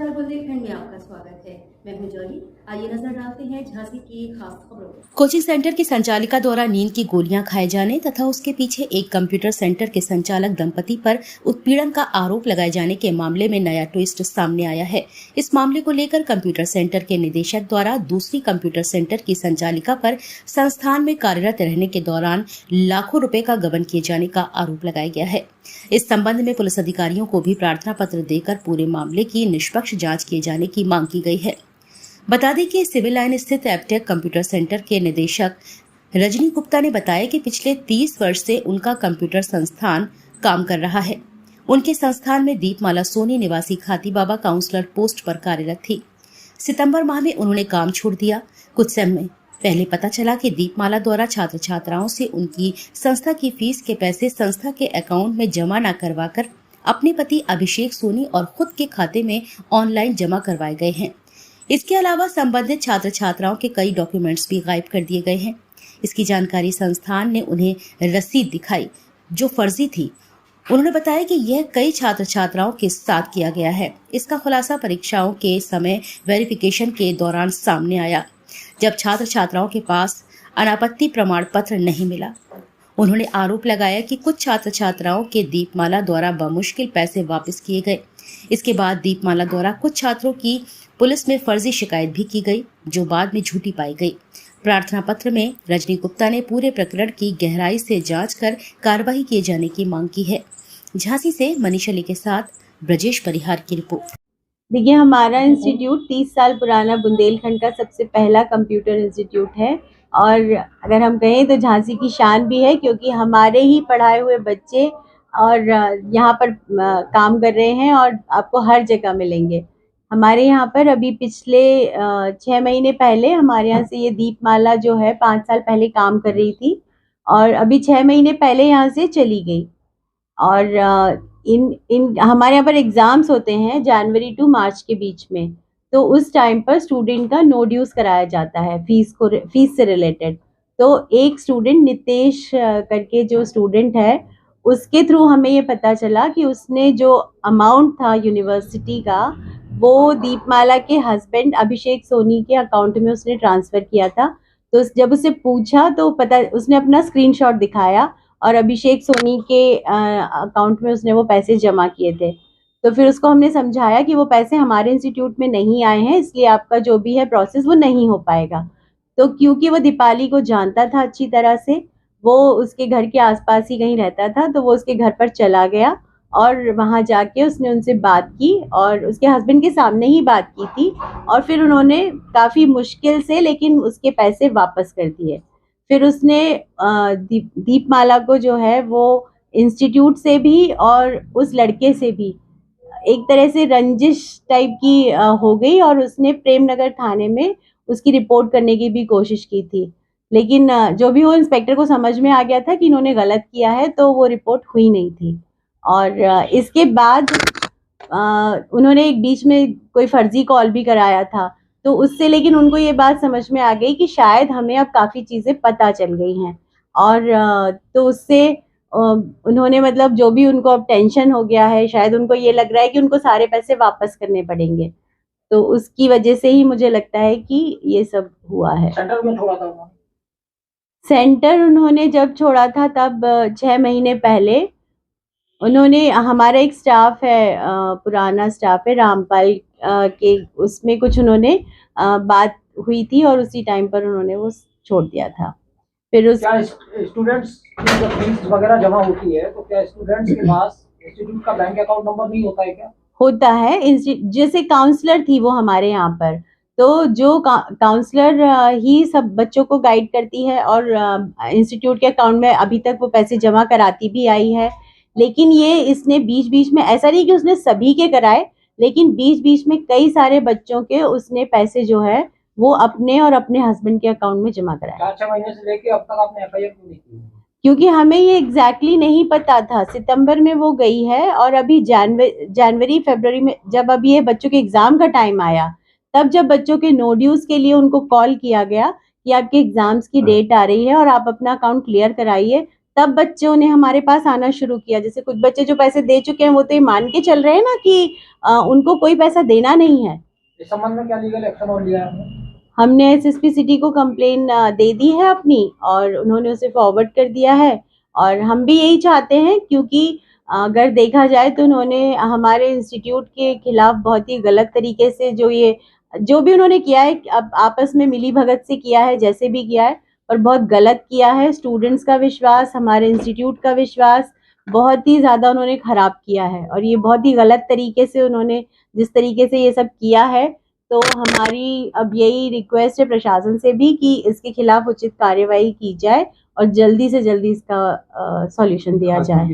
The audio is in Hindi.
समाचार बुंदेलखंड में आपका स्वागत है। मैं हूं जॉली। आइए नजर डालते हैं झांसी की खास खबरों पर। कोचिंग सेंटर की संचालिका द्वारा नींद की गोलियां खाए जाने तथा उसके पीछे एक कंप्यूटर सेंटर के संचालक दंपति पर उत्पीड़न का आरोप लगाए जाने के मामले में नया ट्विस्ट सामने आया है। इस मामले को लेकर कंप्यूटर सेंटर के निदेशक द्वारा दूसरी कंप्यूटर सेंटर की संचालिका पर संस्थान में कार्यरत रहने के दौरान लाखों रुपए का गबन किए जाने का आरोप लगाया गया है। इस संबंध में पुलिस अधिकारियों को भी प्रार्थना पत्र देकर पूरे मामले की निष्पक्ष जांच किए जाने की मांग की गई है। बता दें कि सिविल लाइन स्थित एप्टेक कंप्यूटर सेंटर के निदेशक रजनी गुप्ता ने बताया कि पिछले 30 वर्ष से उनका कंप्यूटर संस्थान काम कर रहा है। उनके संस्थान में दीपमाला सोनी निवासी खाती बाबा काउंसलर पोस्ट पर कार्यरत थी। सितंबर माह में उन्होंने काम छोड़ दिया। कुछ समय पहले पता चला कि दीपमाला द्वारा छात्र छात्राओं से उनकी संस्था की फीस के पैसे संस्था के अकाउंट में जमा न करवाकर अपने पति अभिषेक सोनी और खुद के खाते में ऑनलाइन जमा करवाए गए हैं। इसके अलावा संबंधित छात्र छात्राओं के कई डॉक्यूमेंट्स भी गायब कर दिए गए हैं। इसकी जानकारी संस्थान ने उन्हें रसीद दिखाई जो फर्जी थी। उन्होंने बताया कि यह कई छात्र छात्राओं के साथ किया गया है। इसका खुलासा परीक्षाओं के समय वेरिफिकेशन के दौरान सामने आया, जब छात्र छात्राओं के पास अनापत्ति प्रमाण पत्र नहीं मिला। उन्होंने आरोप लगाया कि कुछ छात्र छात्राओं के दीपमाला द्वारा बमुश्किल पैसे वापस किए गए। इसके बाद दीपमाला द्वारा कुछ छात्रों की पुलिस में फर्जी शिकायत भी की गई, जो बाद में झूठी पाई गई। प्रार्थना पत्र में रजनी गुप्ता ने पूरे प्रकरण की गहराई से जांच कर कार्रवाई किए जाने की मांग की है। झांसी से मनीष अली के साथ ब्रजेश परिहार की रिपोर्ट। देखिए, हमारा इंस्टीट्यूट 30 साल पुराना बुंदेलखंड का सबसे पहला कंप्यूटर इंस्टीट्यूट है और अगर हम कहें तो झांसी की शान भी है, क्योंकि हमारे ही पढ़ाए हुए बच्चे और यहाँ पर काम कर रहे हैं और आपको हर जगह मिलेंगे। हमारे यहाँ पर अभी पिछले 6 महीने पहले हमारे यहाँ से ये दीपमाला जो है 5 साल पहले काम कर रही थी और अभी 6 महीने पहले यहाँ से चली गई। और इन हमारे यहाँ पर एग्जाम्स होते हैं जनवरी टू मार्च के बीच में, तो उस टाइम पर स्टूडेंट का नो ड्यूज कराया जाता है फीस से रिलेटेड। तो एक स्टूडेंट नितेश करके जो स्टूडेंट है, उसके थ्रू हमें ये पता चला कि उसने जो अमाउंट था यूनिवर्सिटी का, वो दीपमाला के हस्बैंड अभिषेक सोनी के अकाउंट में उसने ट्रांसफर किया था। तो जब उसे पूछा तो उसने अपना स्क्रीनशॉट दिखाया और अभिषेक सोनी के अकाउंट में उसने वो पैसे जमा किए थे। तो फिर उसको हमने समझाया कि वो पैसे हमारे इंस्टीट्यूट में नहीं आए हैं, इसलिए आपका जो भी है प्रोसेस वो नहीं हो पाएगा। तो क्योंकि वो दीपाली को जानता था अच्छी तरह से, वो उसके घर के आसपास ही कहीं रहता था, तो वो उसके घर पर चला गया और वहाँ जाके उसने उनसे बात की और उसके हस्बैंड के सामने ही बात की थी और फिर उन्होंने काफ़ी मुश्किल से लेकिन उसके पैसे वापस कर दिए। फिर उसने दीपमाला को जो है वो इंस्टीट्यूट से भी और उस लड़के से भी एक तरह से रंजिश टाइप की हो गई और उसने प्रेमनगर थाने में उसकी रिपोर्ट करने की भी कोशिश की थी। लेकिन जो भी हो, इंस्पेक्टर को समझ में आ गया था कि इन्होंने गलत किया है, तो वो रिपोर्ट हुई नहीं थी। और इसके बाद उन्होंने एक बीच में कोई फर्जी कॉल भी कराया था, तो उससे लेकिन उनको ये बात समझ में आ गई कि शायद हमें अब काफ़ी चीज़ें पता चल गई हैं और तो उससे उन्होंने मतलब जो भी उनको अब टेंशन हो गया है, शायद उनको ये लग रहा है कि उनको सारे पैसे वापस करने पड़ेंगे, तो उसकी वजह से ही मुझे लगता है कि ये सब हुआ है। सेंटर में छोड़ा था सेंटर उन्होंने जब छोड़ा था तब 6 महीने पहले उन्होंने, हमारा एक स्टाफ है, पुराना स्टाफ है रामपाल के, उसमें कुछ उन्होंने बात हुई थी और उसी टाइम पर उन्होंने वो छोड़ दिया था। फिर उस क्या स्टूडेंट्स की जब फीस वगैरह जमा होती है तो क्या स्टूडेंट्स के पास इंस्टीट्यूट का बैंक अकाउंट नंबर नहीं होता है क्या? होता है। जैसे काउंसलर थी वो हमारे यहाँ पर, तो जो काउंसलर ही सब बच्चों को गाइड करती है और इंस्टीट्यूट के अकाउंट में अभी तक वो पैसे जमा कराती भी आई है। लेकिन ये इसने बीच बीच में, ऐसा नहीं कि उसने सभी के कराए, लेकिन बीच बीच में कई सारे बच्चों के उसने पैसे जो है वो अपने और अपने हस्बैंड के अकाउंट में जमा कराए। 4-6 महीने से लेके अब तक आपने एफआईआर क्यों नहीं की? क्योंकि हमें ये एग्जैक्टली नहीं पता था। सितंबर में वो गई है और अभी जनवरी फरवरी में जब अभी ये बच्चों के एग्जाम का टाइम आया, तब जब बच्चों के नो ड्यूज के लिए उनको कॉल किया गया कि आपके एग्जाम्स की डेट आ रही है और आप अपना अकाउंट क्लियर कराइए, तब बच्चों ने हमारे पास आना शुरू किया। जैसे कुछ बच्चे जो पैसे दे चुके हैं वो तो ये मान के चल रहे हैं ना कि उनको कोई पैसा देना नहीं है। इस संबंध में क्या लीगल एक्शन और लिया है आपने? हमने एसएसपी सिटी को कंप्लेन दे दी है अपनी, और उन्होंने उसे फॉरवर्ड कर दिया है। और हम भी यही चाहते हैं, क्योंकि अगर देखा जाए तो उन्होंने हमारे इंस्टीट्यूट के खिलाफ बहुत ही गलत तरीके से जो भी उन्होंने किया है, अब आपस में मिली भगत से किया है, जैसे भी किया है, और बहुत गलत किया है। स्टूडेंट्स का विश्वास, हमारे इंस्टीट्यूट का विश्वास बहुत ही ज़्यादा उन्होंने ख़राब किया है। और ये बहुत ही गलत तरीके से उन्होंने जिस तरीके से ये सब किया है, तो हमारी अब यही रिक्वेस्ट है प्रशासन से भी कि इसके खिलाफ उचित कार्यवाही की जाए और जल्दी से जल्दी इसका सॉल्यूशन दिया जाए।